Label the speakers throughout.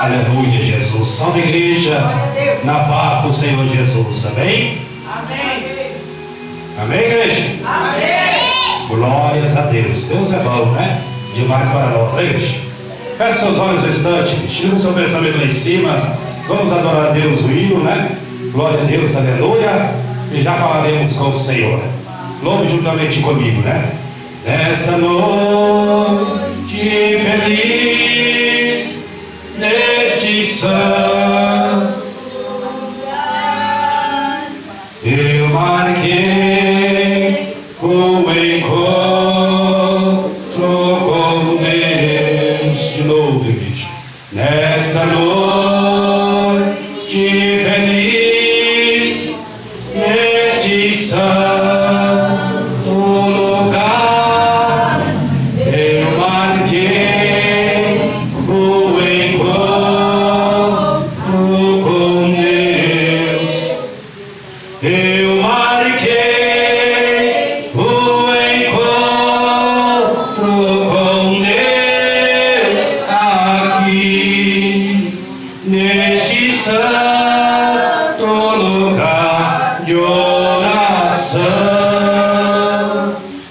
Speaker 1: Aleluia, Jesus. Salve, igreja, na paz do Senhor Jesus. Amém?
Speaker 2: Amém.
Speaker 1: Amém, igreja?
Speaker 2: Amém.
Speaker 1: Glórias a Deus. Deus é bom, né? Demais para nós, né, igreja? Feche seus olhos no instante, tira o seu pensamento lá em cima. Vamos adorar a Deus o hino, né? Glória a Deus, aleluia. E já falaremos com o Senhor. Louve juntamente comigo, né? Nesta noite feliz, neste santo lugar, eu marquei um encontro com Deus. De novo, igreja. Nesta noite feliz, neste santo lugar, eu marquei o encontro com Deus. Eu marquei o encontro com Deus aqui, neste santo lugar de oração.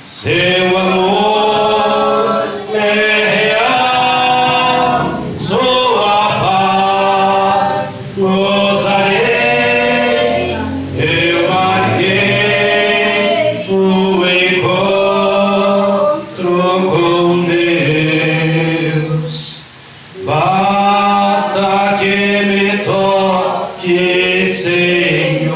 Speaker 1: Seu amor é real, sua paz gozarei. Eu marquei o encontro com Deus. Basta que me toque, Senhor.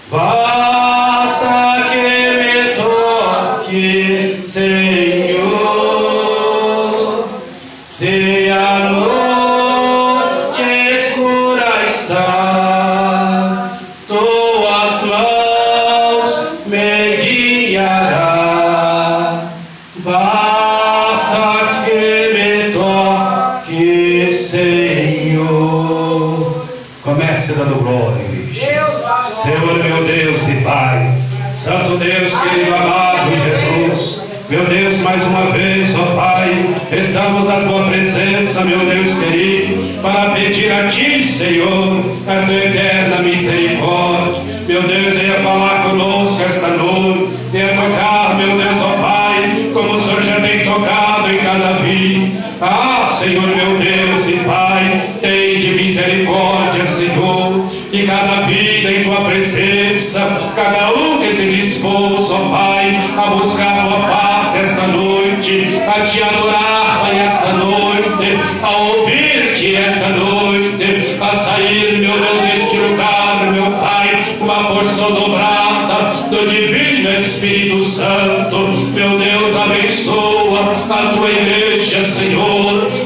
Speaker 1: Basta que me toque, Senhor. Se a noite escura está, tuas mãos me guiará. Basta que me toque, Senhor. Comece dando glória, igreja. Senhor, meu Deus e Pai, Santo Deus, querido, amado Jesus, meu Deus, mais uma vez, ó Pai, estamos à Tua presença, meu Deus querido, para pedir a Ti, Senhor, a Tua eterna misericórdia. Meu Deus, venha falar conosco esta noite, venha tocar, meu Deus, ó Pai, como o Senhor já tem tocado em cada vida. Ah, Senhor, meu Deus e Pai, tem de misericórdia, Senhor, e cada vida em Tua presença, cada um que se dispôs, ó Pai, a buscar Tua face esta noite, a Te adorar, Pai, esta noite, a ouvir-Te esta noite, a sair, meu Deus, deste lugar, meu Pai, uma porção dobrada do Divino Espírito Santo. Meu Deus, abençoa a Tua igreja, Senhor,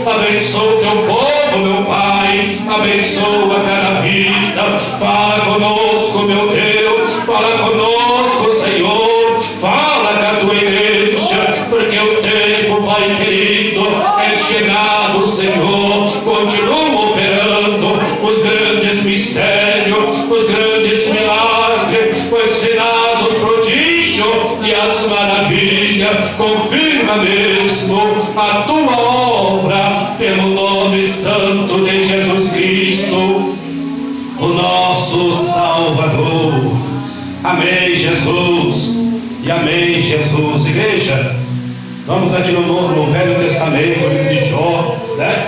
Speaker 1: abençoa o Teu povo, meu Pai, abençoa cada vida. Fala conosco, meu Deus, fala conosco, Senhor, fala com a Tua igreja, porque o tempo, Pai querido, é chegado, Senhor. Continua operando os grandes mistérios, os grandes milagres, os sinais, os prodígios e as maravilhas. Confirma mesmo a Tua obra, pelo nome santo de Jesus Cristo, o nosso Salvador. Amém, Jesus, e amém, Jesus. Igreja, vamos aqui no Velho Testamento, no livro de Jó, né?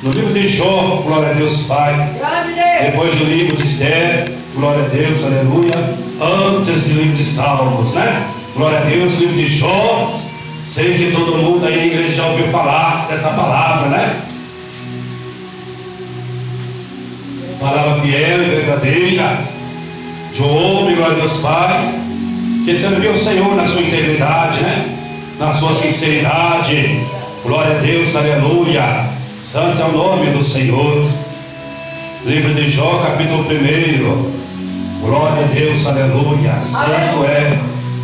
Speaker 1: No livro de Jó, glória a Deus Pai. Depois do livro de Esther, glória a Deus, aleluia. Antes do livro de Salmos, né? Glória a Deus, livro de Jó. Sei que todo mundo aí, a igreja, já ouviu falar dessa palavra, né? Palavra fiel e verdadeira de um homem, glória a Deus Pai, que serviu o Senhor na sua integridade, né? Na sua sinceridade. Glória a Deus, aleluia. Santo é o nome do Senhor. Livro de Jó, capítulo 1. Glória a Deus, aleluia. Santo é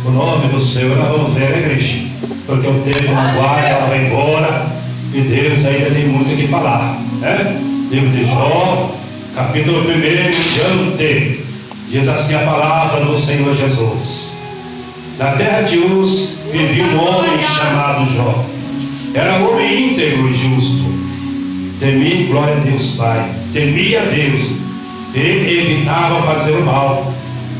Speaker 1: o nome do Senhor. Nós vamos ver, né, igreja? Porque o tempo não guarda, ela vai embora, e Deus ainda tem muito o que falar, né? Livro de Jó, capítulo 1, diante, diz assim a palavra do Senhor Jesus. Na terra de Uz vivia um homem chamado Jó. Era um homem íntegro e justo, Temi, glória a Deus, Pai. Temia a Deus e evitava fazer o mal.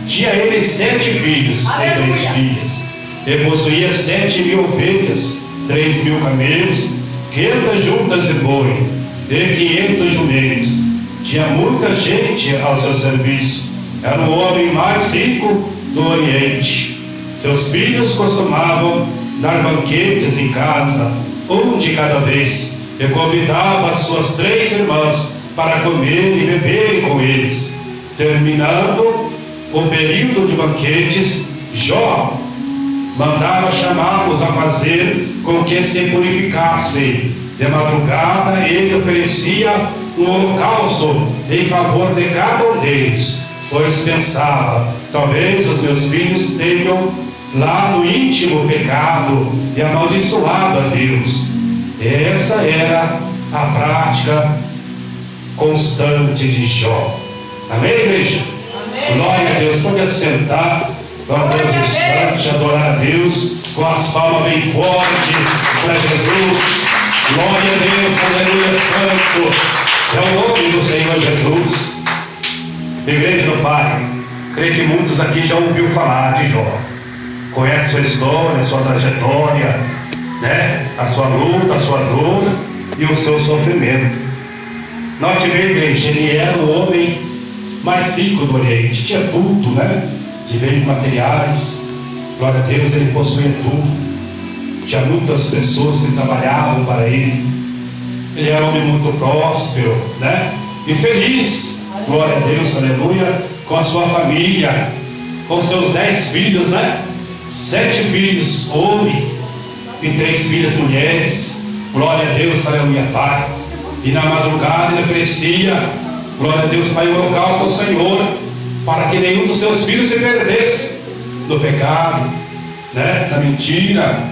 Speaker 1: Tinha ele 7 filhos e 3 filhas. E possuía 7.000 ovelhas, 3.000 camelos, 500 juntas de boi e 500 jumentos. Tinha muita gente ao seu serviço. Era o homem mais rico do Oriente. Seus filhos costumavam dar banquetes em casa, um de cada vez, e convidava as suas 3 irmãs para comer e beber com eles. Terminando o período de banquetes, Jó mandava chamá-los a fazer com que se purificassem. De madrugada ele oferecia um holocausto em favor de cada um deles, pois pensava: talvez os meus filhos tenham lá no íntimo pecado e amaldiçoado a Deus. Essa era a prática constante de Jó. Amém, igreja?
Speaker 2: Amém.
Speaker 1: Glória a Deus. Pode assentar. Vamos um instante adorar a Deus com as palmas bem fortes para Jesus. Glória a Deus, aleluia, santo é o nome do Senhor Jesus. Igreja do Pai, creio que muitos aqui já ouviram falar de Jó. Conhece sua história, sua trajetória, né? A sua luta, a sua dor e o seu sofrimento. Note bem, igreja, ele era o homem mais rico do Oriente, tinha tudo, né? De bens materiais, glória a Deus, ele possuía tudo. Tinha muitas pessoas que trabalhavam para ele. Ele era um homem muito próspero, né? E feliz, glória a Deus, aleluia, com a sua família, com seus 10 filhos, né? 7 filhos homens e 3 filhas mulheres. Glória a Deus, aleluia, Pai. E na madrugada ele oferecia, glória a Deus, Pai, o holocausto ao Senhor, para que nenhum dos seus filhos se perdesse do pecado, né? Da mentira.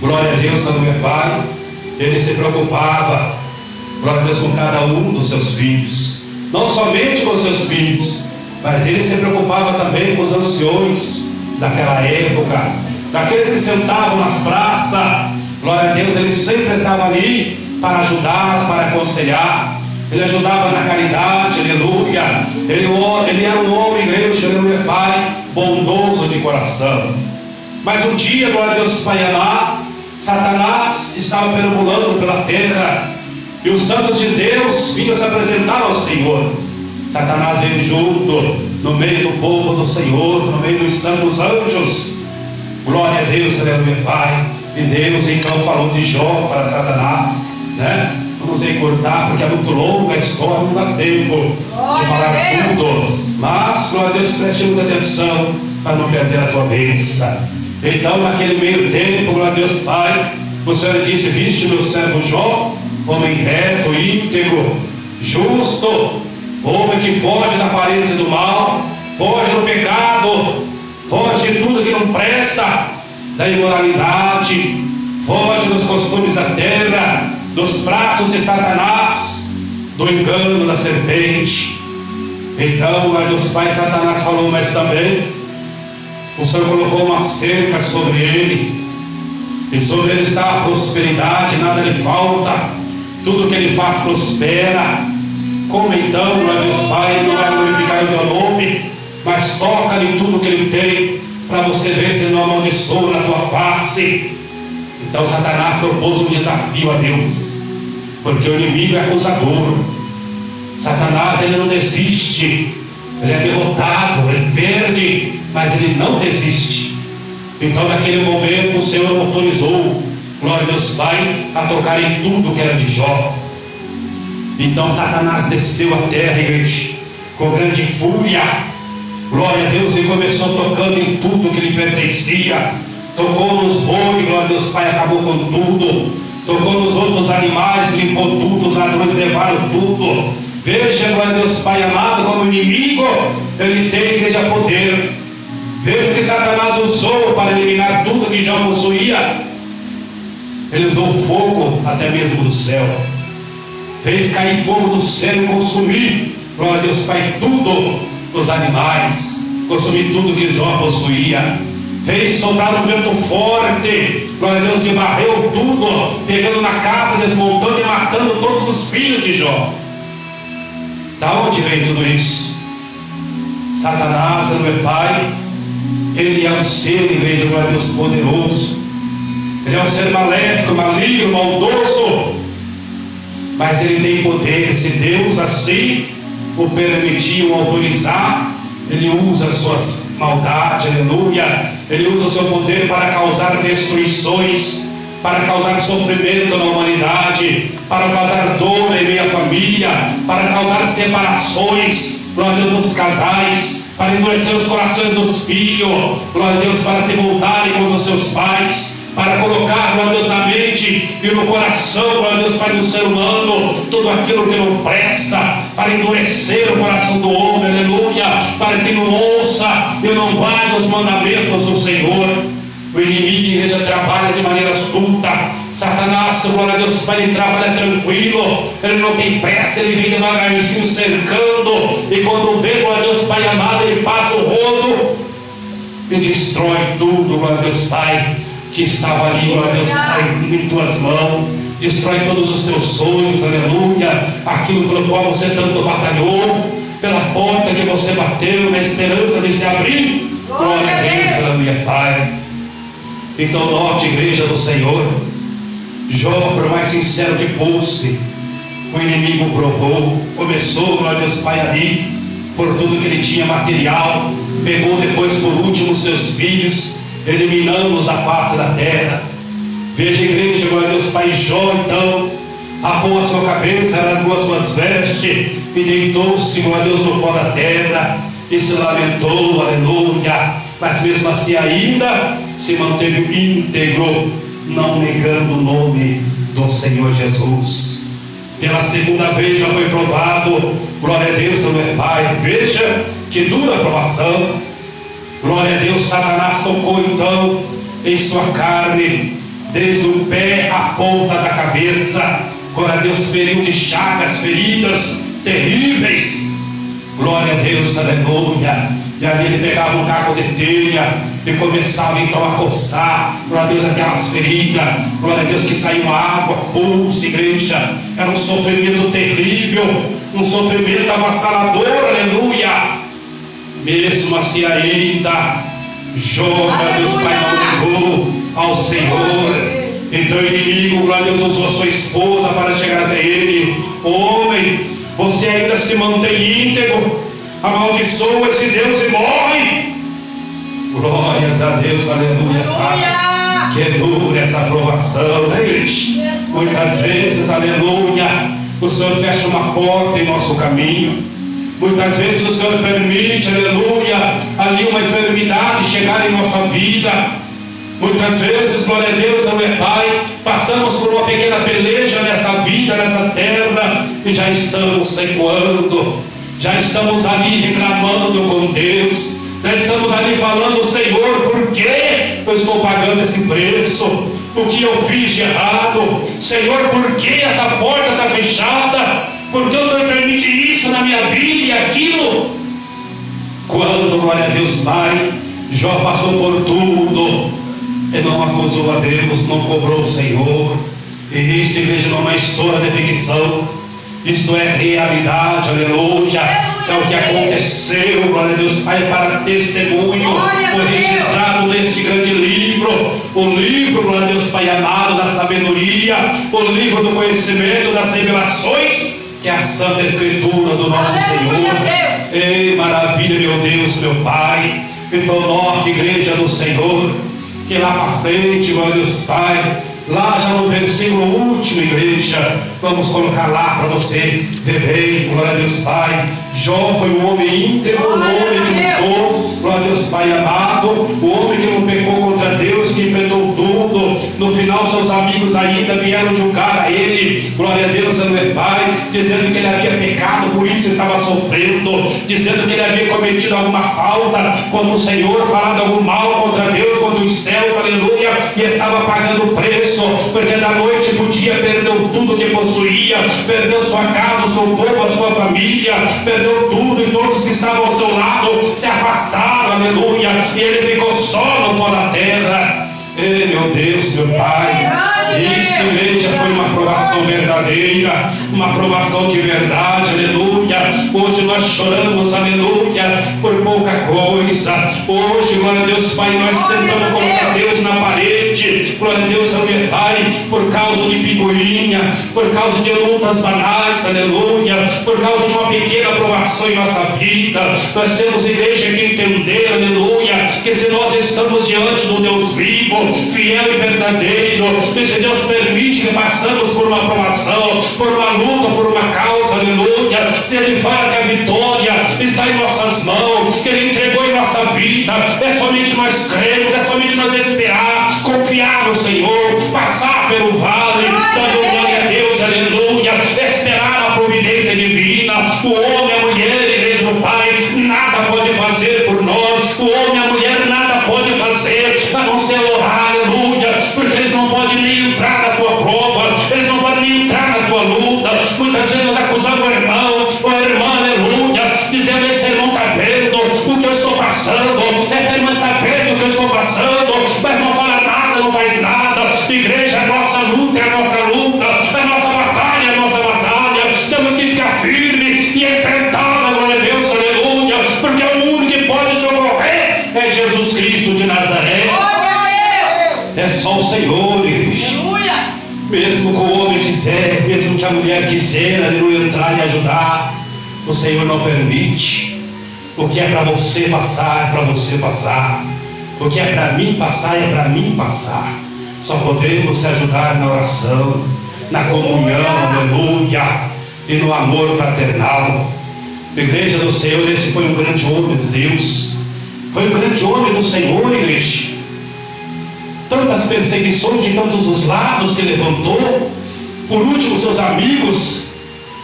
Speaker 1: Glória a Deus, aleluia, Pai. Ele se preocupava, glória a Deus, com cada um dos seus filhos. Não somente com os seus filhos, mas ele se preocupava também com os anciões daquela época, daqueles que sentavam nas praças. Glória a Deus, ele sempre estava ali para ajudar, para aconselhar. Ele ajudava na caridade, aleluia. Ele era um homem, igreja, aleluia, Pai, bondoso de coração. Mas um dia, glória a Deus, Pai amado, Satanás estava perambulando pela terra e os santos de Deus vinham se apresentar ao Senhor. Satanás veio junto no meio do povo do Senhor, no meio dos santos anjos. Glória a Deus, aleluia, Pai. E Deus então falou de Jó para Satanás, né? Vamos encurtar porque é muito longa a história, não dá tempo de falar tudo. Mas, glória a Deus, preste muita atenção para não perder a tua bênção. Então, naquele meio tempo, glória a Deus, Pai, o Senhor disse: viste meu servo Jó, homem reto, íntegro, justo, homem que foge da aparência do mal, foge do pecado, foge de tudo que não presta, da imoralidade, foge dos costumes da terra, dos pratos de Satanás, do engano da serpente. Então, glória a Deus, Pai, Satanás falou, mas também o Senhor colocou uma cerca sobre ele, e sobre ele está a prosperidade, nada lhe falta, tudo que ele faz prospera. Como então, glória a Deus, Pai, não vai glorificar o teu nome, mas toca em tudo que ele tem, para você ver se ele não amaldiçoa na tua face. Então Satanás propôs um desafio a Deus, porque o inimigo é acusador. Satanás, ele não desiste, ele é derrotado, ele perde, mas ele não desiste. Então naquele momento o Senhor autorizou, glória a Deus, Pai, a tocar em tudo que era de Jó. Então Satanás desceu à terra, igreja, com grande fúria, glória a Deus, e começou tocando em tudo que lhe pertencia. Tocou nos bois, glória a Deus, Pai, acabou com tudo. Tocou nos outros animais, limpou tudo, os ladrões levaram tudo. Veja, glória a Deus, Pai amado, como inimigo, ele tem, igreja, poder. Veja o que Satanás usou para eliminar tudo que Jó possuía. Ele usou o fogo até mesmo do céu. Fez cair fogo do céu e consumir, glória a Deus, Pai, tudo dos animais, consumir tudo que Jó possuía. Fez soprar um vento forte, glória a Deus, e varreu tudo, pegando na casa, desmontando e matando todos os filhos de Jó. Da onde vem tudo isso? Satanás é o meu pai. Ele é um ser, igreja, glória a Deus, poderoso. Ele é um ser maléfico, maligno, maldoso. Mas ele tem poder. Se Deus assim o permitiu, autorizar, ele usa as suas maldades, aleluia. Ele usa o seu poder para causar destruições, para causar sofrimento na humanidade, para causar dor em meia família, para causar separações, glória a Deus, dos casais, para endurecer os corações dos filhos, glória a Deus, para se voltarem contra os seus pais, para colocar, glória a Deus, na mente e no coração, glória a Deus, para o ser humano, tudo aquilo que não presta, para endurecer o coração do homem, aleluia, para que não ouça e não guarde os mandamentos do Senhor. O inimigo, igreja, trabalha de maneira astuta. Satanás, glória a Deus, ele trabalha tranquilo, ele não tem pressa, ele vem devagarzinho cercando, e quando vê, glória a Deus, Pai amado, ele passa o rodo e destrói tudo, glória a Deus, Pai, que estava ali, glória a Deus, Pai, em tuas mãos. Destrói todos os teus sonhos, aleluia, aquilo pelo qual você tanto batalhou, pela porta que você bateu, na esperança de se abrir. Glória a Deus, aleluia, Pai. Então note, igreja do Senhor, Jó, por mais sincero que fosse, o inimigo provou, começou, glória a Deus, Pai, ali, por tudo que ele tinha material, pegou depois por último seus filhos, eliminando-os da face da terra. Veja, igreja, glória a Deus, Pai, Jó então apou a sua cabeça, rasgou as suas vestes e deitou-se, glória a Deus, no pó da terra e se lamentou, aleluia. Mas mesmo assim ainda se manteve íntegro, não negando o nome do Senhor Jesus. Pela segunda vez já foi provado, glória a Deus, meu Pai. Veja que dura a provação. Glória a Deus, Satanás tocou então em sua carne, desde o pé à ponta da cabeça. Glória a Deus, feriu de chagas, feridas terríveis. Glória a Deus, aleluia. E ali ele pegava um caco de telha e começava então a coçar, glória a Deus, aquelas feridas, glória a Deus, que saiu água, pulso, igreja. Era um sofrimento terrível, um sofrimento avassalador, aleluia. Mesmo assim ainda, Jó, glória a Deus, Pai, não negou ao Senhor. Então o inimigo, glória a Deus, usou sua esposa para chegar até ele. Homem, você ainda se mantém íntegro, amaldiçoa esse Deus e morre. Glórias a Deus, aleluia, Pai. Que dura essa aprovação, né, igreja? Muitas vezes, aleluia, o Senhor fecha uma porta em nosso caminho. Muitas vezes o Senhor permite, aleluia, ali uma enfermidade chegar em nossa vida. Muitas vezes, glória a Deus, meu Pai, passamos por uma pequena peleja nessa vida, nessa terra, e já estamos secoando, já estamos ali reclamando com Deus, já estamos ali falando: Senhor, por que eu estou pagando esse preço? O que eu fiz de errado? Senhor, por que essa porta está fechada? Por que o Senhor permite isso na minha vida e aquilo? Quando, glória a Deus, Pai, Jó passou por tudo, e não acusou a Deus, não cobrou o Senhor. E isso, igreja, não é história de ficção, isso é realidade, aleluia. É o que aconteceu, glória a Deus, Pai, para testemunho. Foi registrado neste grande livro, o livro, glória a Deus, Pai amado, da sabedoria, o livro do conhecimento, das revelações, que é a Santa Escritura do nosso Senhor. Ei, maravilha, meu Deus, meu Pai. Então, nossa igreja do Senhor, que lá para frente, glória a Deus, Pai, lá já no versículo último, igreja, vamos colocar lá para você ver bem, glória a Deus, Pai. Jó foi um homem íntegro, um homem que lutou, glória a Deus, Pai amado, o homem que não pecou contra Deus, que enfrentou tudo. No final, seus amigos ainda vieram julgar a ele, glória a Deus, meu Pai, dizendo que ele havia pecado, por isso estava sofrendo, dizendo que ele havia cometido alguma falta contra o Senhor, falado algum mal contra Deus, contra os céus, aleluia, e estava pagando o preço, porque da noite para o dia perdeu tudo que possuía, perdeu sua casa, o seu povo, a sua família, perdeu tudo, e todos que estavam ao seu lado se afastaram, aleluia, e ele ficou só no pó da terra. Meu Deus, meu Pai, isso, igreja, foi uma aprovação verdadeira, uma aprovação de verdade, aleluia. Hoje nós choramos, aleluia, por pouca coisa. Hoje, glória a Deus, Pai, nós tentamos colocar Deus na parede, glória a Deus, meu Pai, por causa de picuinha, por causa de lutas banais, aleluia, por causa de uma pequena aprovação em nossa vida. Nós temos, igreja, que entender, aleluia, que se nós estamos diante do Deus vivo, fiel e verdadeiro, e se Deus permite que passamos por uma aprovação, por uma luta, por uma causa, aleluia, se Ele fala que a vitória está em nossas mãos, que Ele entregou em nossa vida, é somente nós cremos, é somente nós esperar, confiar no Senhor, passar pelo vale, dando glória a Deus, aleluia, esperar a providência divina. O homem, a mulher, igreja do Pai, nada pode fazer por nós, o homem, a mulher, nada pode fazer, a não ser orar, aleluia, porque eles não podem nem entrar na tua prova, eles não podem nem entrar na tua luta. Muitas vezes nós acusamos o irmão, ou a irmã, aleluia, dizendo: esse irmão está vendo o que eu estou passando, essa irmã está vendo o que eu estou passando, mas não fala nada, não faz nada. Igreja, a nossa luta é a nossa luta, a nossa batalha é a nossa batalha. Temos que ficar firme e enfrentar, glória a Deus, aleluia, porque o único que pode socorrer é Jesus Cristo de Nazaré. É só o Senhor, igreja. Mesmo que o homem quiser, mesmo que a mulher quiser, aleluia, entrar e ajudar, o Senhor não permite. O que é para você passar, é para você passar. O que é para mim passar, é para mim passar. Só podemos se ajudar na oração, na comunhão, aleluia, e no amor fraternal. Igreja do Senhor, esse foi um grande homem de Deus, foi um grande homem do Senhor, igreja. Tantas perseguições de tantos os lados que levantou, por último seus amigos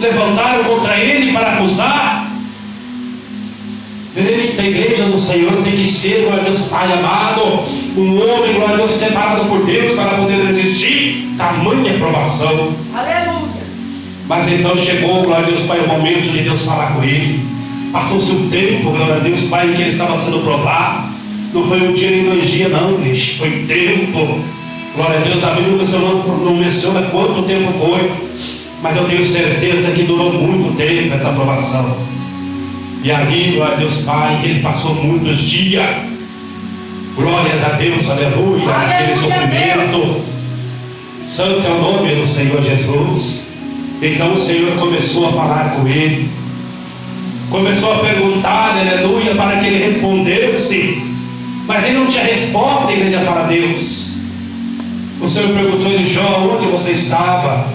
Speaker 1: levantaram contra ele para acusar. Eita, igreja do Senhor, tem que ser, glória a Deus, Pai amado, um homem, glória a Deus, separado por Deus para poder resistir tamanha provação.
Speaker 2: Aleluia.
Speaker 1: Mas então chegou, glória a Deus, Pai, o momento de Deus falar com ele. Passou-se um tempo, glória a Deus, Pai, em que ele estava sendo provado. Não foi um dia nem 2 dias, não, igreja, foi tempo. Glória a Deus, a Bíblia não menciona quanto tempo foi, mas eu tenho certeza que durou muito tempo essa provação. E ali, glória a Deus, Pai, ele passou muitos dias, glórias a Deus, aleluia, naquele sofrimento. Santo é o nome do Senhor Jesus. Então o Senhor começou a falar com ele, começou a perguntar, aleluia, para que ele respondesse, mas ele não tinha resposta, igreja, para Deus. O Senhor perguntou a ele: Jó, onde você estava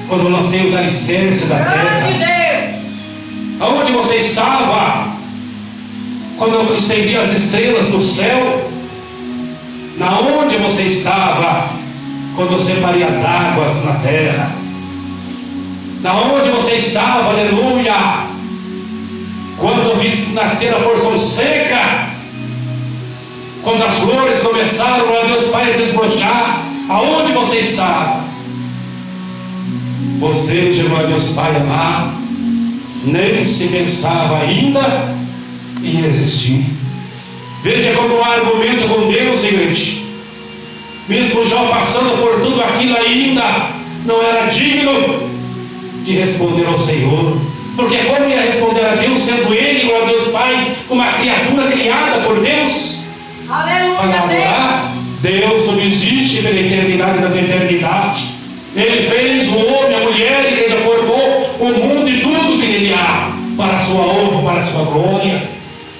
Speaker 1: quando eu lancei os alicerces da terra? Aonde você estava quando eu estendi as estrelas no céu? Na onde você estava quando eu separei as águas na terra? Na onde você estava, aleluia, quando eu fiz nascer a porção seca, quando as flores começaram, ó Deus Pai, a desbrochar? Aonde você estava? Você, ó Deus Pai amado, nem se pensava ainda em existir. Veja como há argumento com Deus, igreja. Mesmo Jó passando por tudo aquilo, ainda não era digno de responder ao Senhor. Porque como ia responder a Deus, sendo ele, glória a Deus Pai, uma criatura criada por Deus?
Speaker 2: Aleluia.
Speaker 1: Deus subsiste pela eternidade das eternidades. Ele fez o homem, a mulher, a igreja formou o mundo e tudo que nele há, para a sua honra, para a sua glória.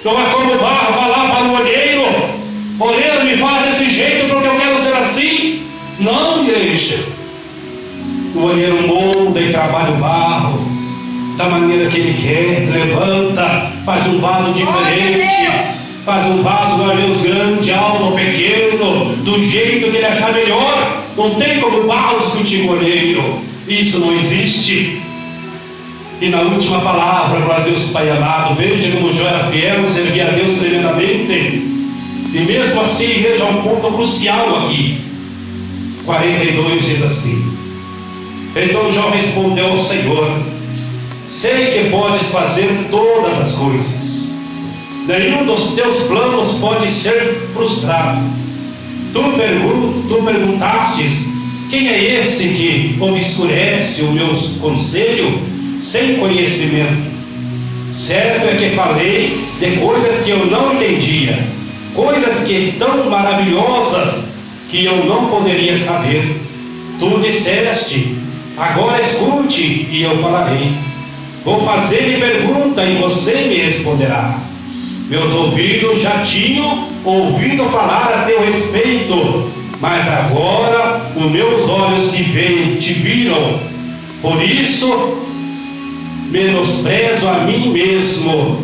Speaker 1: Não é como barro falar para o olheiro: olheiro, me faz desse jeito porque eu quero ser assim. Não, igreja. O olheiro molda e trabalha o barro da maneira que ele quer, levanta, faz um vaso diferente, faz um vaso, glória a Deus, grande, alto ou pequeno, do jeito que ele achar melhor. Não tem como o barro discutir com o olheiro. Isso não existe. E na última palavra, glória a Deus Pai amado, veja como Jó era fiel, servia a Deus tremendamente. E mesmo assim, veja um ponto crucial aqui. 42 diz assim: então Jó respondeu ao Senhor: sei que podes fazer todas as coisas, nenhum dos teus planos pode ser frustrado. Tu perguntastes: quem é esse que obscurece o meu conselho sem conhecimento? Certo é que falei de coisas que eu não entendia, coisas que tão maravilhosas que eu não poderia saber. Tu disseste: agora escute e eu falarei. Vou fazer-lhe pergunta e você me responderá. Meus ouvidos já tinham ouvido falar a teu respeito, mas agora os meus olhos te viram. Por isso menosprezo a mim mesmo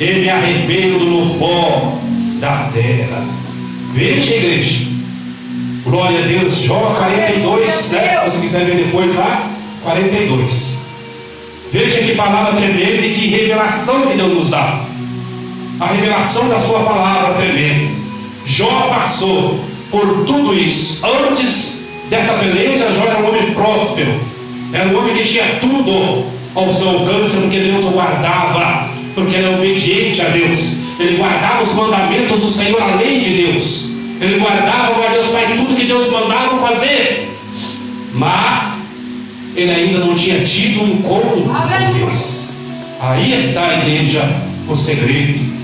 Speaker 1: e me arrependo no pó da terra. Veja, igreja, glória a Deus. Jó 42, né? Se você quiser ver depois lá, 42. Veja que palavra tremenda e que revelação que Deus nos dá. A revelação da sua palavra tremenda. Jó passou por tudo isso. Antes dessa beleza, Jó era um homem próspero, era um homem que tinha tudo ao seu alcance, porque Deus o guardava, porque ele era obediente a Deus. Ele guardava os mandamentos do Senhor, a lei de Deus. Ele guardava, meu Deus Pai, tudo que Deus mandava fazer. Mas ele ainda não tinha tido um encontro com Deus. Aí está, a igreja, o segredo.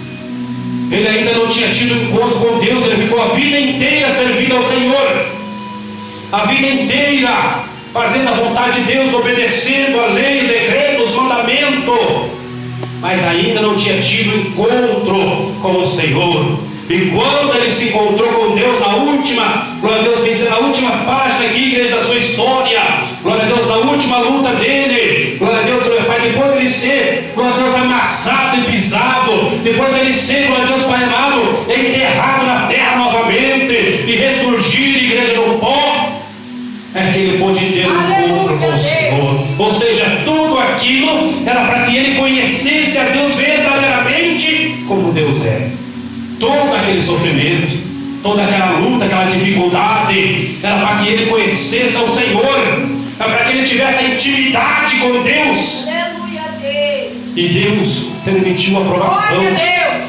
Speaker 1: Ele ainda não tinha tido um encontro com Deus. Ele ficou a vida inteira servindo ao Senhor, a vida inteira fazendo a vontade de Deus, obedecendo a lei, o decreto, os mandamentos, mas ainda não tinha tido encontro com o Senhor. E quando ele se encontrou com Deus na última, glória a Deus, quer dizer, na última página aqui, igreja, da sua história, glória a Deus, na última luta dele, glória a Deus, meu Pai, depois ele ser, glória a Deus, amassado e pisado, depois ele ser, glória a Deus, Pai amado, enterrado na terra novamente e ressurgir, igreja, do pó, é que ele pôde ter um encontro com o Senhor. Ou seja, tudo aquilo era para que ele conhecesse a Deus verdadeiramente como Deus é. Todo aquele sofrimento, toda aquela luta, aquela dificuldade, era para que ele conhecesse ao Senhor, era para que ele tivesse a intimidade com Deus.
Speaker 2: Aleluia, Deus.
Speaker 1: E Deus permitiu a provação.
Speaker 2: Glória a Deus.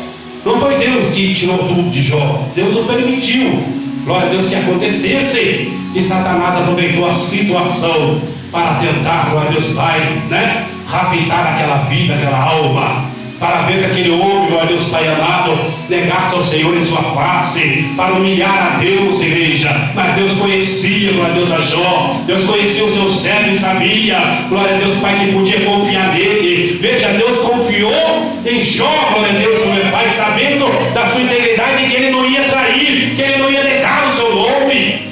Speaker 1: Não foi Deus que tirou tudo de Jó, Deus o permitiu. Glória a Deus, que acontecesse. E Satanás aproveitou a situação para tentar, glória a Deus Pai, né, raptar aquela vida, aquela alma, para ver que aquele homem, glória a Deus Pai amado, negasse ao Senhor em sua face, para humilhar a Deus, igreja. Mas Deus conhecia, glória a Deus, a Jó. Deus conhecia o seu servo e sabia, glória a Deus Pai, que podia confiar nele. Veja, Deus confiou em Jó, glória a Deus, meu Pai, sabendo da sua integridade, que ele não ia trair, que ele não ia negar o seu nome.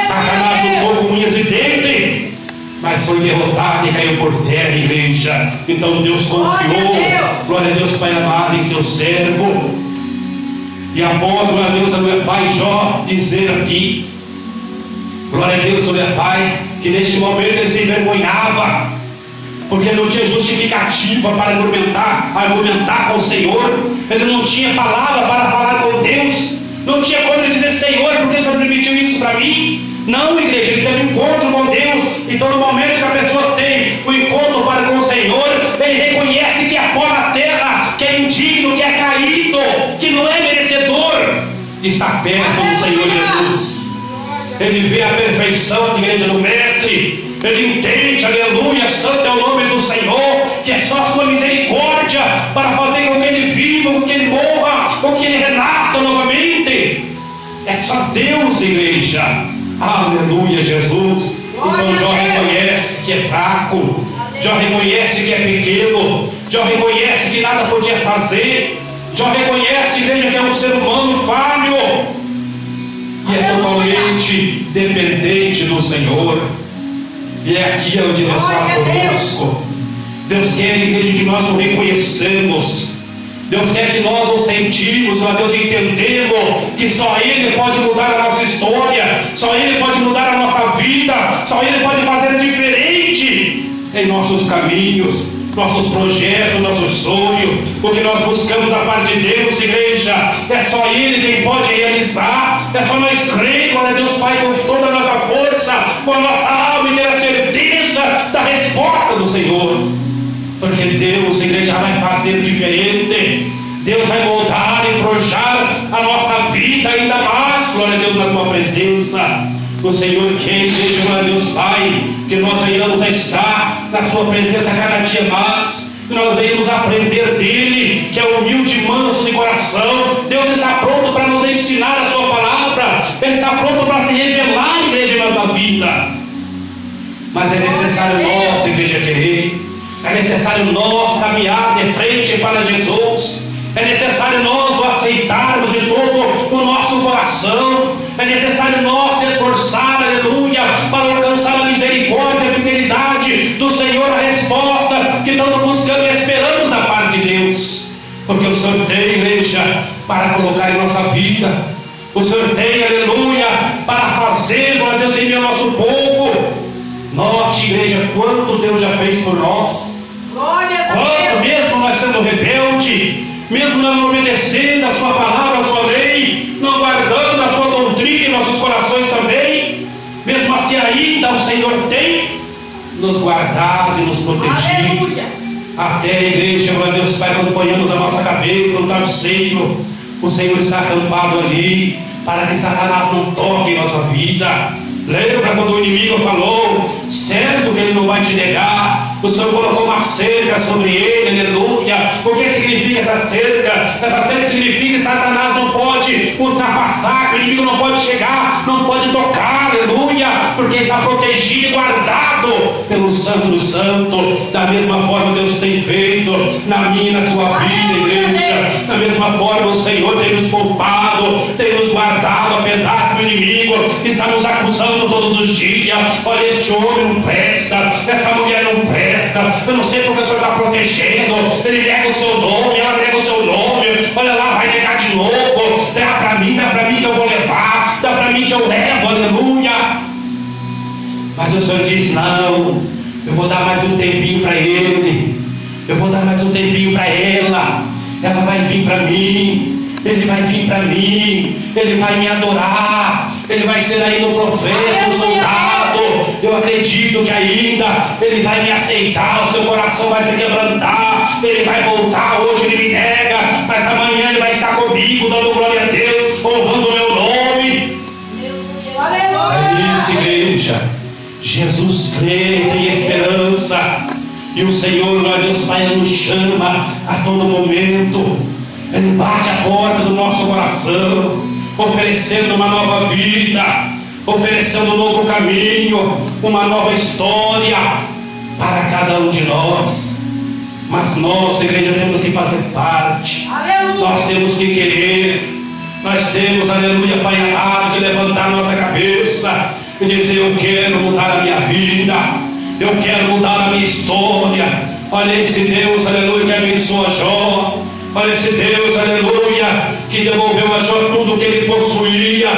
Speaker 1: Satanás lutou com unhas e dentes, mas foi derrotado e caiu por terra, igreja. Então Deus confiou, glória a Deus Pai amado, em seu servo. E após, glória a Deus, meu Pai, Jó dizer aqui, glória a Deus, meu Pai, que neste momento ele se envergonhava, porque não tinha justificativa para argumentar com o Senhor. Ele não tinha palavra para falar com Deus. Não tinha como ele dizer: Senhor, por que o Senhor permitiu isso para mim? Não, igreja, ele teve um encontro com Deus. E todo momento que a pessoa tem o encontro para com o Senhor, ele reconhece que é pó na terra, que é indigno, que é caído, que não é merecedor de estar perto do Senhor Jesus. Ele vê a perfeição da igreja do Mestre. Ele entende, aleluia, santo é o nome do Senhor, que é só a sua misericórdia para fazer com que ele viva, com que ele morra, com que ele renasça novamente. É só Deus, igreja. Aleluia, Jesus. Então Jó reconhece que é fraco, Jó reconhece que é pequeno, Jó reconhece que nada podia fazer, Jó reconhece, igreja, que é um ser humano falho e é totalmente dependente do Senhor. E é aqui onde Deus fala conosco. Deus quer, igreja, que nós o reconhecemos. Deus quer que nós o sentimos, mas Deus entendemos que só Ele pode mudar a nossa história, só Ele pode mudar a nossa vida, só Ele pode fazer diferente em nossos caminhos, nossos projetos, nossos sonhos, o que nós buscamos da parte de Deus, igreja. É só Ele quem pode realizar. É só nós crer, glória a Deus Pai, com toda a nossa força, com a nossa alma, e ter a certeza da resposta do Senhor. Porque Deus, igreja, vai fazer diferente. Deus vai moldar e forjar a nossa vida ainda mais, glória a Deus, na tua presença. O Senhor quer, igreja, glória a Deus, Pai, que nós venhamos a estar na sua presença cada dia mais, que nós venhamos aprender dele, que é humilde e manso de coração. Deus está pronto para nos ensinar a sua palavra, Ele está pronto para se revelar, igreja, em nossa vida. Mas é necessário nós, igreja, querer, é necessário nós caminhar de frente para Jesus. É necessário nós o aceitarmos de todo o nosso coração. É necessário nós se esforçar, aleluia, para alcançar a misericórdia e a fidelidade do Senhor, a resposta que tanto buscamos e esperamos da parte de Deus. Porque o Senhor tem, igreja, para colocar em nossa vida. O Senhor tem, aleluia, para fazer, glória a Deus, em meio ao nosso povo. Note, igreja, quanto Deus já fez por nós. Quanto, mesmo nós sendo rebelde, mesmo não obedecendo a sua palavra, a sua lei, não guardando a sua doutrina em nossos corações também, mesmo assim ainda o Senhor tem nos guardado e nos protegido. Aleluia. Até a igreja, glória a Deus, Pai, quando ponhamos a nossa cabeça no travesseiro, o Senhor está acampado ali, para que Satanás não toque em nossa vida. Lembra quando o inimigo falou, certo que ele não vai te negar, o Senhor colocou uma cerca sobre ele, aleluia. O que significa essa cerca? Essa cerca significa que Satanás não pode ultrapassar, que o inimigo não pode chegar, não pode tocar, aleluia, porque está protegido e guardado pelo Santo do Santo. Da mesma forma Deus tem feito na minha e na tua vida, igreja. Da mesma forma o Senhor tem nos poupado, tem nos guardado, apesar que o inimigo está nos acusando todos os dias. Olha, este homem não presta, esta mulher não presta, eu não sei porque o Senhor está protegendo. Ele nega o seu nome, ela nega o seu nome, olha lá, vai negar de novo. Dá para mim que eu vou levar, dá para mim que eu levo, aleluia. Mas o Senhor diz, não, eu vou dar mais um tempinho para ele, eu vou dar mais um tempinho para ela vai vir para mim, ele vai vir para mim, ele vai me adorar, ele vai ser ainda um profeta, um soldado. Eu acredito que ainda ele vai me aceitar, o seu coração vai se quebrantar, ele vai voltar. Hoje ele me nega, mas amanhã ele vai estar comigo, dando glória a Deus, honrando o meu nome. É isso, igreja. Jesus crê, tem esperança, e o Senhor, glória a Deus, Pai, nos chama a todo momento. Ele bate a porta do nosso coração, oferecendo uma nova vida, oferecendo um novo caminho, uma nova história para cada um de nós. Mas nós, igreja, temos que fazer parte. Aleluia. Nós temos que querer, nós temos, aleluia, Pai amado, que levantar nossa cabeça e dizer, eu quero mudar a minha vida, eu quero mudar a minha história. Olha esse Deus, aleluia, que abençoa Jó. Olha esse Deus, aleluia, que devolveu a Jó tudo o que ele possuía,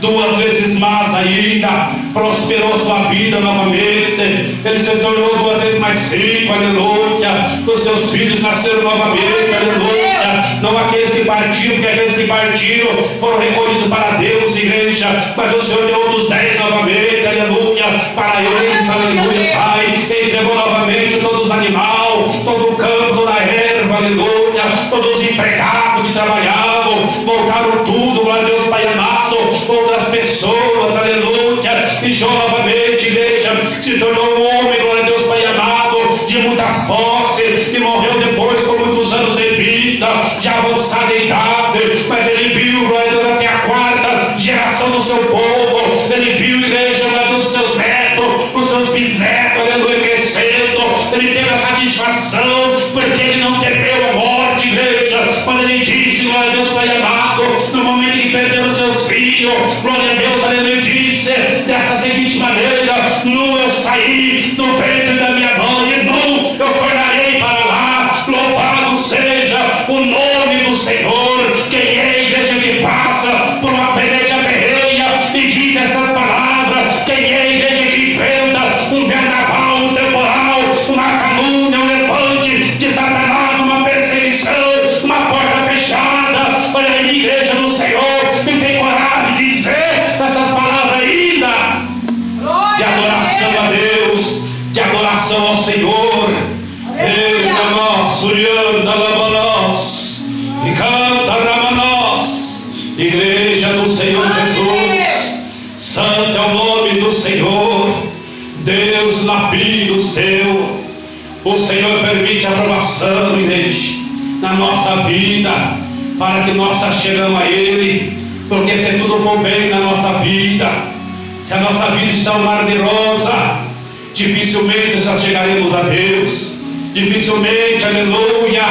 Speaker 1: 2 vezes mais ainda, prosperou sua vida novamente, ele se tornou 2 vezes mais rico, aleluia, os seus filhos nasceram novamente, aleluia, não aqueles que partiram, porque aqueles que partiram foram recolhidos para Deus, igreja, mas o Senhor deu outros 10 novamente, aleluia, para eles, aleluia, Pai, entregou novamente todos os animais, todo o campo, toda a erva, aleluia, todos os empregados que trabalhavam, voltaram tudo, glória a Deus, Pai amado, outras pessoas, aleluia, e Jó novamente, igreja, se tornou um homem, glória a Deus, Pai amado, de muitas posses, e morreu depois com muitos anos de vida, de avançada idade, mas ele viu, glória a Deus, até a 4ª geração do seu povo, ele viu, igreja, glória a Deus, os seus netos, os seus bisnetos, aleluia, crescendo, ele teve a satisfação, porque ele não temeu a morte, igreja, quando ele disse, glória a Deus, Pai amado, no momento que perdeu os seus filhos, glória a Deus, aleluia, disse dessa seguinte maneira, nu eu saí do ventre da minha mãe, e nu eu tornarei para lá, louvado seja o nome do Senhor. Quem é a igreja que passa por uma peleja ferrenha e diz essas palavras? Quem é a igreja que enfrenta um vendaval, um temporal, uma calúnia, um levante de Satanás, uma perseguição, uma porta fechada? Olha aí, igreja do Senhor, e tem coragem de dizer essas palavras ainda, de adoração a Deus, de adoração ao Senhor. Eita, nós, Urianda, Labanos, e O Senhor permite a aprovação, igreja, na nossa vida, para que nós chegamos a Ele. Porque se tudo for bem na nossa vida, se a nossa vida está maravilhosa, dificilmente já chegaremos a Deus. Dificilmente, aleluia,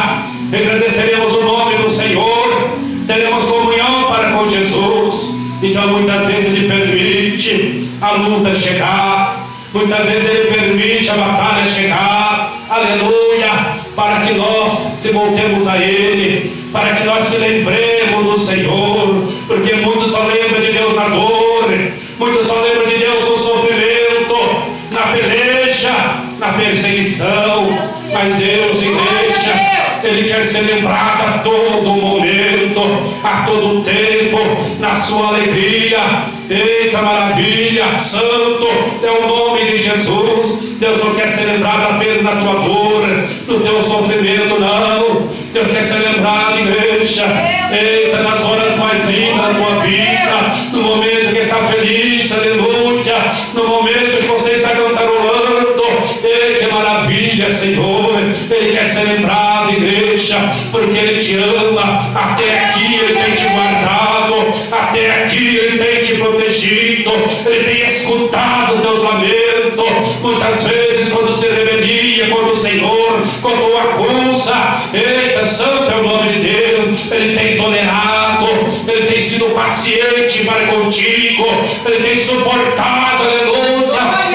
Speaker 1: agradeceremos o nome do Senhor, teremos comunhão para com Jesus. Então muitas vezes Ele permite a luta chegar, muitas vezes Ele permite a batalha chegar, aleluia, para que nós se voltemos a Ele, para que nós se lembremos do Senhor. Porque muitos só lembram de Deus na dor, muitos só lembram de Deus no sofrimento, na peleja, na perseguição. Mas Deus, igreja, Ele quer ser lembrado a todo momento, a todo tempo, na sua alegria. Eita maravilha, santo é o nome de Jesus. Deus não quer ser lembrado apenas na tua dor, no teu sofrimento, não. Deus quer ser lembrado, igreja, eita, nas horas mais lindas da tua vida, no momento que está feliz, aleluia, no momento que você está cantarolando. Ei, que maravilha, Senhor. Ele quer ser lembrado, igreja, porque Ele te ama. Até aqui Ele tem te guardado, até aqui Ele tem te protegido, Ele tem escutado teus lamentos. Muitas vezes quando se rebelia contra o Senhor, quando o acusa, eita, santo é o nome de Deus, Ele tem tolerado, Ele tem sido paciente para contigo, Ele tem suportado, aleluia,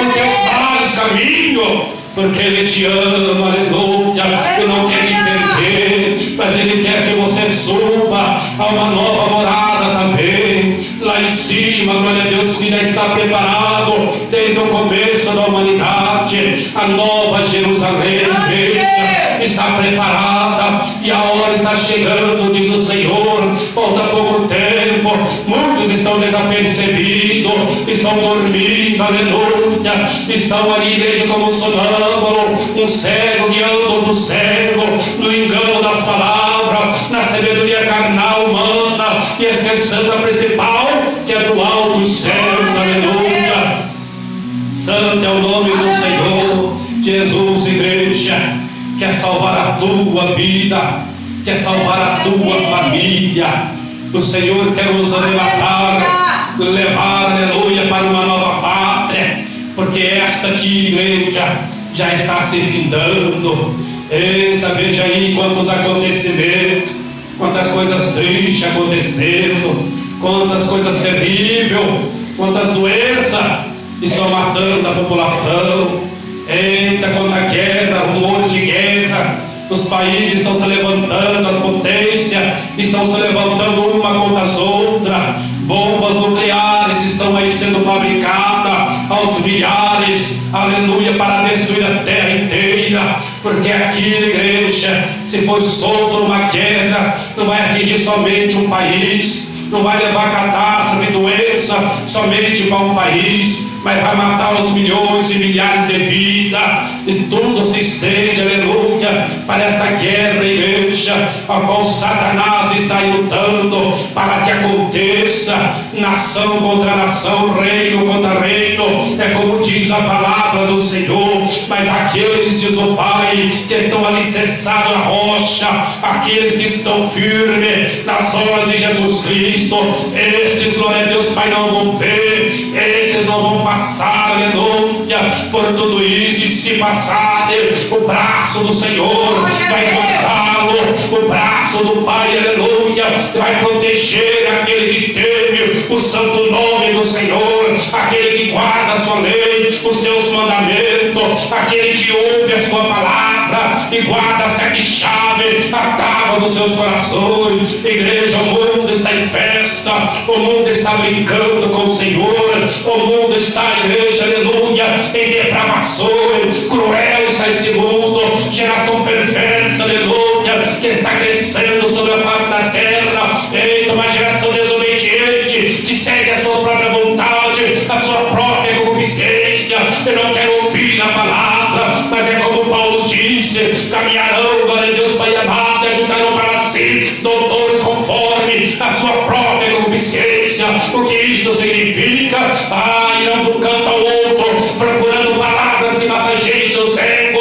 Speaker 1: os teus maus caminhos, porque Ele te ama, aleluia. Ele não quer te perder, mas Ele quer que você suba a uma nova morada também, lá em cima, glória a Deus, que já está preparado desde o começo da humanidade. A nova Jerusalém, igreja, está preparada e a hora está chegando, diz o Senhor. Falta pouco tempo, muitos estão desapercebidos, estão dormindo, aleluia, estão ali, igreja, como sonâmbulo, um cego guiando outro cego, no engano das palavras, na sabedoria carnal humana, e esquecendo a principal, que é do alto dos céus, aleluia. Santo é o nome do Senhor. Jesus, igreja, quer salvar a tua vida, quer salvar a tua família. O Senhor quer nos levar, aleluia, para uma nova pátria, porque esta aqui, igreja, já está se findando. Eita, veja aí quantos acontecimentos, quantas coisas tristes acontecendo, quantas coisas terríveis, quantas doenças estão matando a população. Eita, quanta guerra, rumores de guerra. Os países estão se levantando, as potências estão se levantando uma contra as outras. Bombas nucleares estão aí sendo fabricadas aos milhares, aleluia, para destruir a terra inteira. Porque aqui, igreja, se for solto numa guerra, não vai atingir somente um país, não vai levar catástrofe, doença somente para um país, mas vai matar os milhões e milhares de vidas, e tudo se estende, aleluia, para esta guerra, igreja, a qual Satanás está lutando para que aconteça, nação contra nação, reino contra reino. É como diz a palavra do Senhor. Mas aqueles, diz o Pai, que estão alicerçados na rocha, aqueles que estão firmes nas obras de Jesus Cristo, estes, glória a Deus, Pai, não vão ver, esses não vão passar, aleluia, por tudo isso. E se passarem, o braço do Senhor vai cortá-lo, o braço do Pai, aleluia, vai proteger aquele que teme o santo nome do Senhor, aquele que guarda a sua lei, os seus mandamentos, aquele que ouve a sua palavra e guarda as sete chaves, a tábua dos seus corações. Igreja, o mundo está em festa, o mundo está brincando com o Senhor, o mundo está, igreja, aleluia, em depravações. Cruel está esse mundo, geração perversa, aleluia, que está crescendo sobre a face da terra. Eita, uma geração desobediente, que segue as suas próprias vontades, a sua própria concupiscência. Eu não quero ouvir a palavra, mas é como Paulo disse: caminharão, glória a Deus, Pai amado, e ajudarão para si doutores conforme a sua própria concupiscência. O que isso significa? Irão de um canto ao outro, procurando palavras que massageiem seu cego.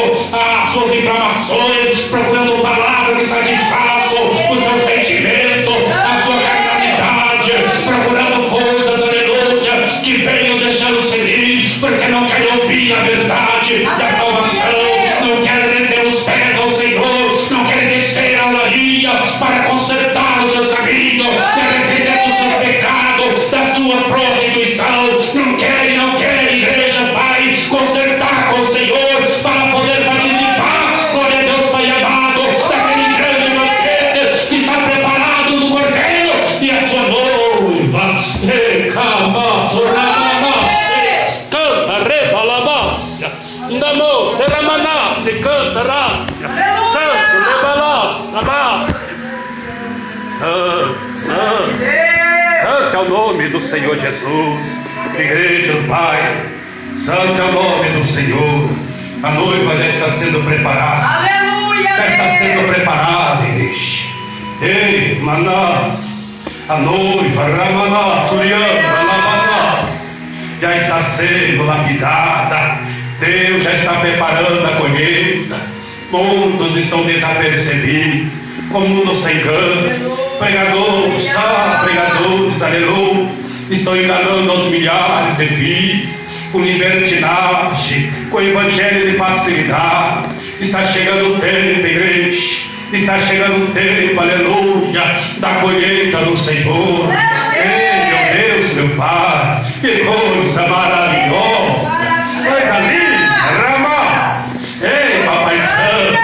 Speaker 1: suas inflamações, procurando palavra que satisfaça o seu sentimento, a sua carnalidade, procurando coisas, aleluia, que venham deixá-los felizes, porque não querem ouvir a verdade da salvação, não querem render os pés ao Senhor, não querem descer a olaria para consertar os seus caminhos, se arrepender dos seus pecados, da sua prostituição, não querem, igreja, Pai, consertar com o Senhor para poder participar, glória a Deus, Pai amado, daquele grande banquete que está preparado no Cordeiro e a sua noiva. Canta, rebalabácia, Namo, Seramanassi, canta, rácia, Santo, rebalácia, Santo é o nome do Senhor Jesus. Igreja do Pai, santo é o nome do Senhor. A noiva já está sendo preparada.
Speaker 2: Aleluia.
Speaker 1: Já está sendo preparada, igreja. Ei, Manás, a noiva, Ramanás, Uriana, Lamanás, já está sendo lapidada. Deus já está preparando a colheita. Muitos estão desapercebidos, o mundo se engana. Pregadores, aleluia, estão enganando aos milhares de filhos, com libertinagem, com evangelho de facilidade. Está chegando o tempo, igreja, está chegando o tempo, aleluia, da colheita do Senhor. Ei, meu Deus, meu Pai, que coisa maravilhosa, coisa linda, Ramás. Ei, Papai Santo,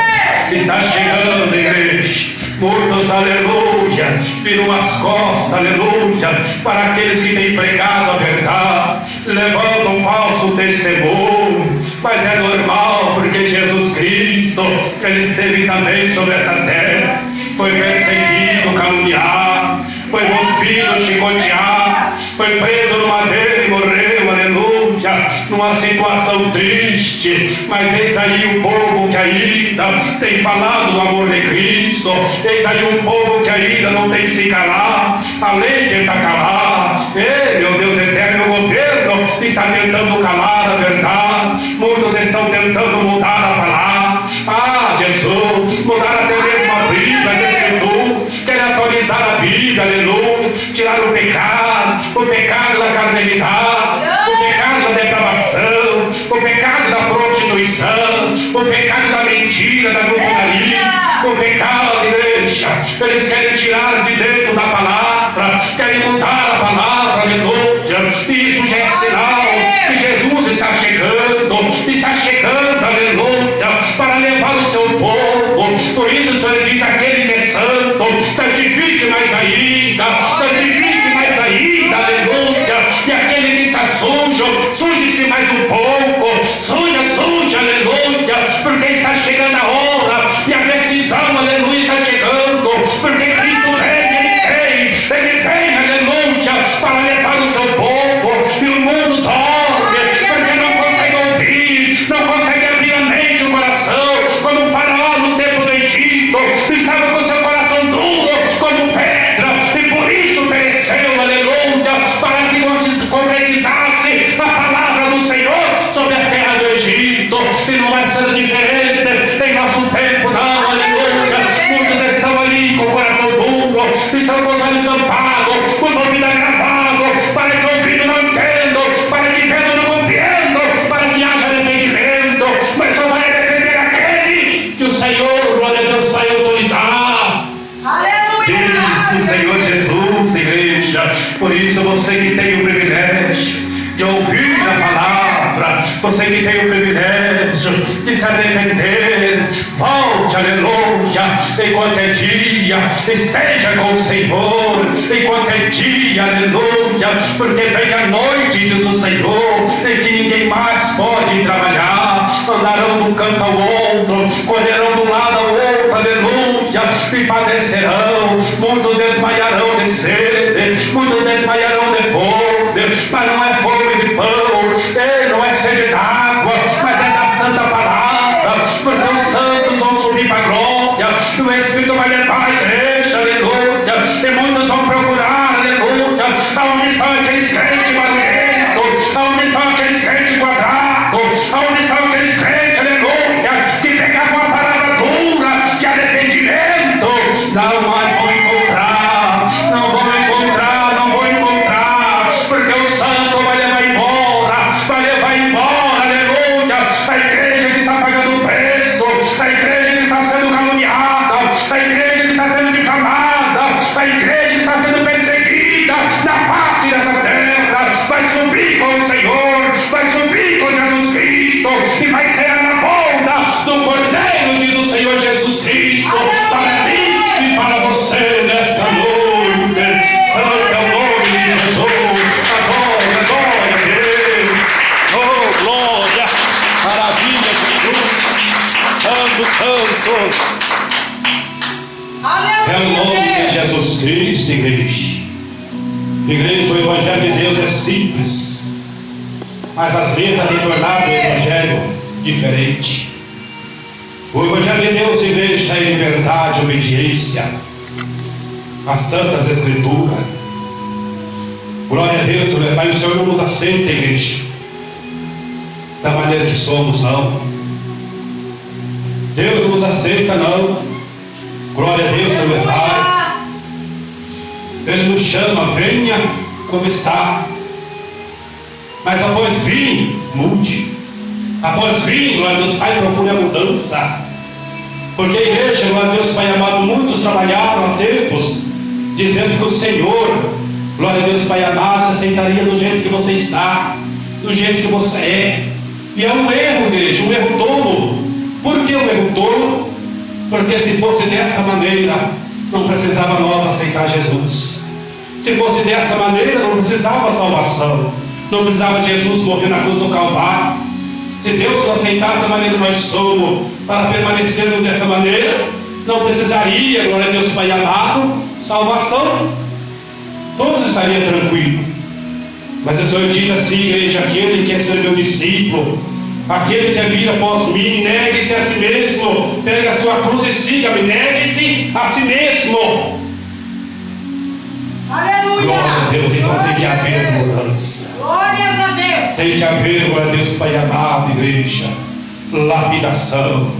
Speaker 1: está chegando, igreja. Muitos, aleluia, viram as costas, aleluia, para aqueles que têm pregado a verdade, levando um falso testemunho. Mas é normal, porque Jesus Cristo, Ele esteve também sobre essa terra, foi perseguido, caluniado, foi cuspido, chicoteado, foi preso no madeiro e morreu, aleluia, numa situação triste. Mas eis aí um povo que ainda tem falado do amor de Cristo, eis aí um povo que ainda não tem se calado, além de estar calado. Ei, meu Deus eterno, o governo está tentando calar a verdade, muitos estão tentando mudar a palavra. Ah, Jesus, mudar até mesmo a Bíblia, as Escrituras, quer atualizar a Bíblia, aleluia, tirar o pecado da carnalidade, o pecado da depravação, o pecado da prostituição, o pecado da mentira, da glutonaria, o pecado, igreja. Eles querem tirar de dentro da palavra, querem mudar a palavra, aleluia. Isso já é sinal que Jesus está chegando, aleluia, para levar o seu povo. Por isso o Senhor diz: aquele que é santo, santifique mais ainda, aleluia. E aquele que está sujo, suje-se mais um pouco, suja, aleluia, porque está chegando a hora e a decisão, aleluia, está chegando, porque Cristo ele vem, aleluia, para levar o seu povo, e o mundo dorme, porque não consegue ouvir, não consegue abrir a mente, o coração, como o faraó no tempo do Egito, estava com seu coração duro, como pedra, e por isso pereceu, aleluia, para se concretizasse a palavra do Senhor sobre a terra do Egito. E não vai ser diferente em nosso tempo, não, aleluia. Muitos estão ali com o coração duro, estão com os olhos tampados, com os ouvidos agravados, para que o ouvido não entenda, para que vendo não compreenda, para que haja arrependimento. Mas só vai arrepender aquele que o Senhor, glória a Deus, vai autorizar. Diz o Senhor Jesus, igreja. Por isso você que tem o privilégio de ouvir a palavra, você que tem o privilégio de se arrepender, volte, aleluia, enquanto é dia, esteja com o Senhor, enquanto é dia, aleluia, porque vem a noite, diz o Senhor, em que ninguém mais pode trabalhar, andarão de um canto ao outro, colherão de um lado ao outro, aleluia, e padecerão, muitos desmaiarão de sede, muitos desmaiarão de fome, mas não é fome de pão, não é sede d'água, mas é da santa palavra, porque os santos vão subir para a glória, e o Espírito vai levar a igreja, aleluia, e muitos vão procurar, aleluia, aonde estão aqueles crentes barulhentos, aonde estão aqueles crentes quadrados, aonde estão aqueles crentes, aleluia, que pegavam a Santo. É o nome de Jesus Cristo, igreja. Igreja, o Evangelho de Deus é simples, mas as letras têm tornado o Evangelho diferente. O Evangelho de Deus, igreja, é liberdade, obediência às Santas Escrituras. Glória a Deus, mas o Senhor não nos aceita, igreja, da maneira que somos, não. Deus não nos aceita, não. Glória a Deus, meu Pai. Ele nos chama, venha como está. Mas após vir, mude. Após vir, glória a Deus, Pai, procure a mudança. Porque a igreja, glória a Deus, Pai amado, muitos trabalharam há tempos, dizendo que o Senhor, glória a Deus, Pai amado, se aceitaria do jeito que você está, do jeito que você é. E é um erro, igreja, um erro tolo. Por que um erro tolo? Porque se fosse dessa maneira, não precisava nós aceitar Jesus. Se fosse dessa maneira, não precisava salvação. Não precisava Jesus morrer na cruz do Calvário. Se Deus nos aceitasse da maneira que nós somos, para permanecermos dessa maneira, não precisaria, glória a Deus, Pai amado, salvação. Todos estariam tranquilos. Mas o Senhor diz assim, igreja: aquele que é ser meu discípulo, aquele que quer vir após mim, negue-se a si mesmo, pegue a sua cruz e siga-me. Negue-se a si mesmo.
Speaker 2: Aleluia!
Speaker 1: Glória a Deus. Então tem que haver mudança.
Speaker 2: Glórias a Deus!
Speaker 1: Tem que haver, glória a Deus, Pai amado, igreja, lapidação.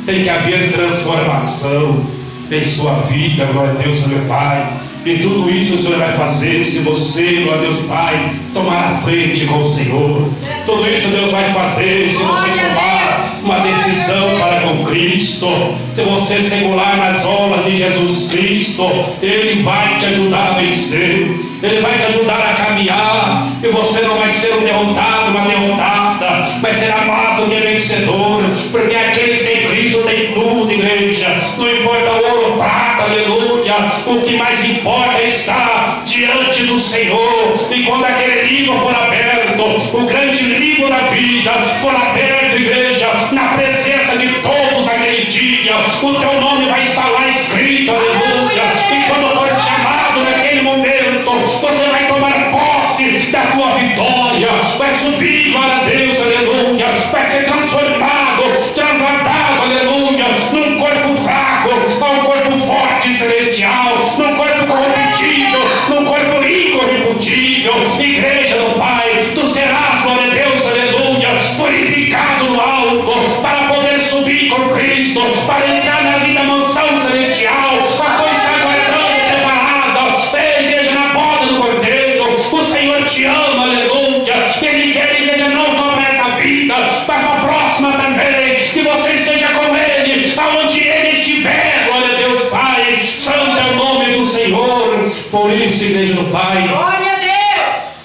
Speaker 1: Tem que haver transformação em sua vida, glória a Deus, meu Pai. E tudo isso o Senhor vai fazer se você, glória a Deus, Pai, tomar a frente com o Senhor. Tudo isso Deus vai fazer se você tomar uma decisão para com Cristo. Se você segurar nas obras de Jesus Cristo, Ele vai te ajudar a vencer. Ele vai te ajudar a caminhar. E você não vai ser um derrotado, uma derrotada, mas será mais do que vencedor. Porque aquele que tem Cristo tem tudo, igreja. Não importa ouro ou prata, aleluia. O que mais importa é estar diante do Senhor. E quando aquele livro for aberto, o grande livro da vida for aberto, igreja, na presença de todos naquele dia, o teu nome vai estar lá escrito, aleluia. E quando for chamado naquele momento, você vai tomar posse da tua vitória, vai subir, glória a Deus, aleluia, vai ser transformado, transladado, aleluia, num corpo fraco a um corpo forte e celestial, num corpo corruptível, num corpo incorruptível. Igreja do Pai, tu serás, glória a Deus, aleluia, purificado no alto, para poder subir com Cristo, para entrar na vida mansão celestial, a coisa aguardando e preparada, é a igreja na boda do Cordeiro. O Senhor te ama, aleluia. Ele quer, a igreja, não só para essa vida, mas para a próxima também, que você esteja com Ele, aonde Ele estiver, glória a Deus, Pai. Santo é o nome do Senhor. Por isso, igreja do Pai,
Speaker 2: Glória a Deus!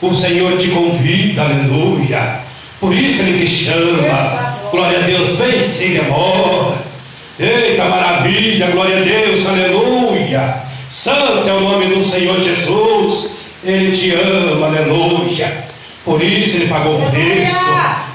Speaker 1: o Senhor te convida, aleluia. Por isso Ele te chama. Glória a Deus, vem, siga amor. Eita maravilha, glória a Deus, aleluia. Santo é o nome do Senhor Jesus. Ele te ama, aleluia. Por isso Ele pagou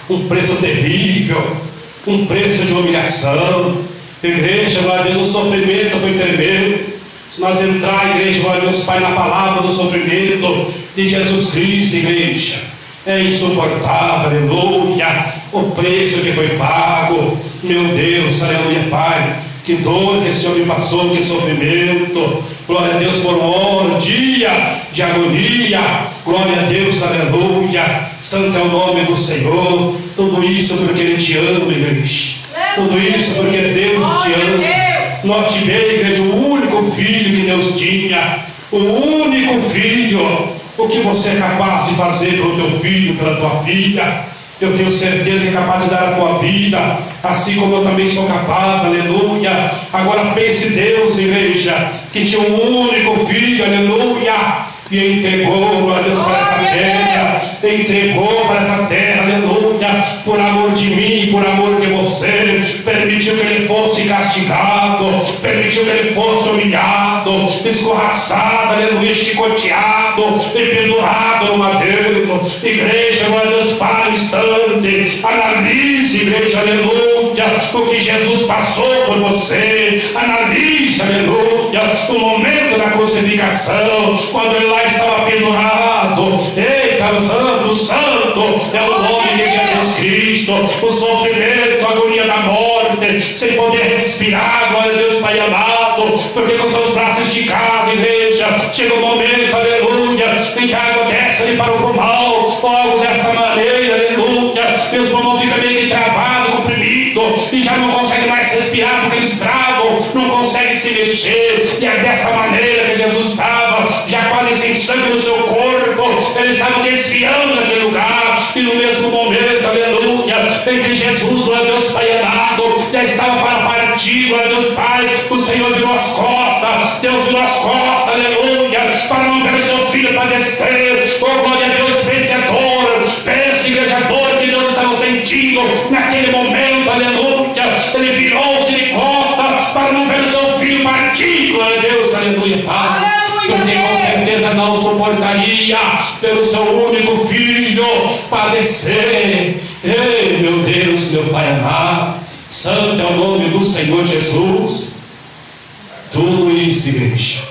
Speaker 1: um preço terrível, um preço de humilhação. Igreja, glória a Deus, o sofrimento foi tremendo. Se nós entrar, igreja, glória a Deus, Pai, na palavra do sofrimento de Jesus Cristo, igreja, é insuportável, aleluia, o preço que foi pago, meu Deus, aleluia, Pai, que dor que esse homem passou, que sofrimento, glória a Deus, por um dia de agonia, glória a Deus, aleluia, santo é o nome do Senhor. Tudo isso porque Ele te ama, igreja, tudo isso porque Deus te ama. Nós te dei, igreja, o único filho que Deus tinha, o único filho. O que você é capaz de fazer pelo teu filho, pela tua filha, eu tenho certeza que é capaz de dar a tua vida, assim como eu também sou capaz, aleluia. Agora pense Deus, igreja, que tinha um único filho, aleluia, e entregou, glória a Deus, para essa terra, entregou para essa terra, aleluia, por amor de mim, por amor de você, permitiu que ele fosse castigado, permitiu que ele fosse humilhado, escorraçado, aleluia, chicoteado e pendurado no madeiro. Igreja, glória a Deus, para o instante, analise, igreja, aleluia, aleluia, o que Jesus passou por você. Analise, aleluia, o momento da crucificação, quando ele lá estava pendurado. Eita, santo, santo é o nome de Jesus Cristo. O sofrimento, a agonia da morte, sem poder respirar, glória a Deus, Pai amado, porque com seus braços esticados, igreja, chega o momento, aleluia, em que a água desce para o pulmão, algo dessa maneira, aleluia, meus pulmões ficam meio que travados, comprimidos, e já não consegue mais respirar, porque eles travam, não conseguem se mexer, e é dessa maneira que Jesus estava, já quase sem sangue no seu corpo, ele estava desviando daquele lugar, e no mesmo momento, aleluia, em que Jesus, glória a Deus, Pai amado, já estava para partir, glória a Deus, Pai, o Senhor virou as costas, Deus virou as costas, aleluia, para não ver o seu filho padecer. Oh, glória a Deus, vencedor, pense, igreja, dor que Deus estava sentindo naquele momento, aleluia, ele virou-se de costas para não ver o seu filho partir, glória a Deus, aleluia, Pai, porque com certeza não suportaria ver o seu único filho padecer. Ei, meu Deus, meu Pai amado, santo é o nome do Senhor Jesus. Tudo isso, igreja,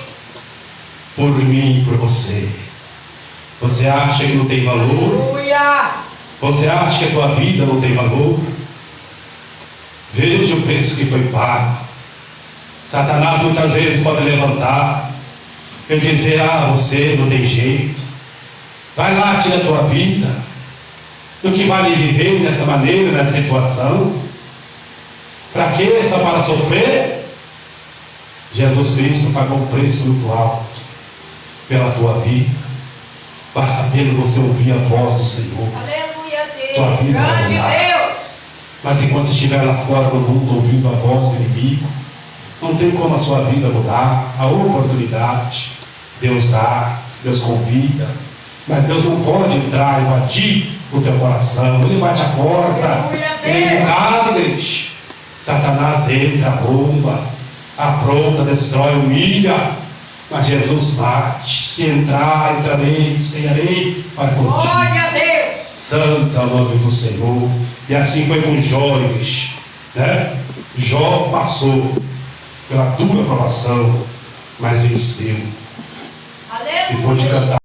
Speaker 1: por mim e por você. Você acha que não tem valor?
Speaker 2: Aleluia.
Speaker 1: Você acha que a tua vida não tem valor? Veja o preço que foi pago. Satanás muitas vezes pode levantar e dizer: ah, você não tem jeito, vai lá, tira a tua vida. Do que vale viver dessa maneira, nessa situação? Para quê? Só para sofrer? Jesus Cristo pagou um preço muito alto pela tua vida. Basta apenas você ouvir a voz do Senhor.
Speaker 2: Aleluia, Deus.
Speaker 1: Tua vida vai
Speaker 2: Grande
Speaker 1: mudar.
Speaker 2: Deus.
Speaker 1: Mas enquanto estiver lá fora no mundo ouvindo a voz do inimigo, não tem como a sua vida mudar. A oportunidade Deus dá, Deus convida, mas Deus não pode entrar e invadir o teu coração. Ele bate a porta, ele não igreja. Satanás entra, rouba, apronta, destrói, humilha, mas Jesus bate. Se entrar, entrarei, cearei para contigo.
Speaker 2: Glória a Deus.
Speaker 1: Santo é o nome do Senhor. E assim foi com Jó, igreja, né? Jó passou pela dura provação, mas venceu. E pôde cantar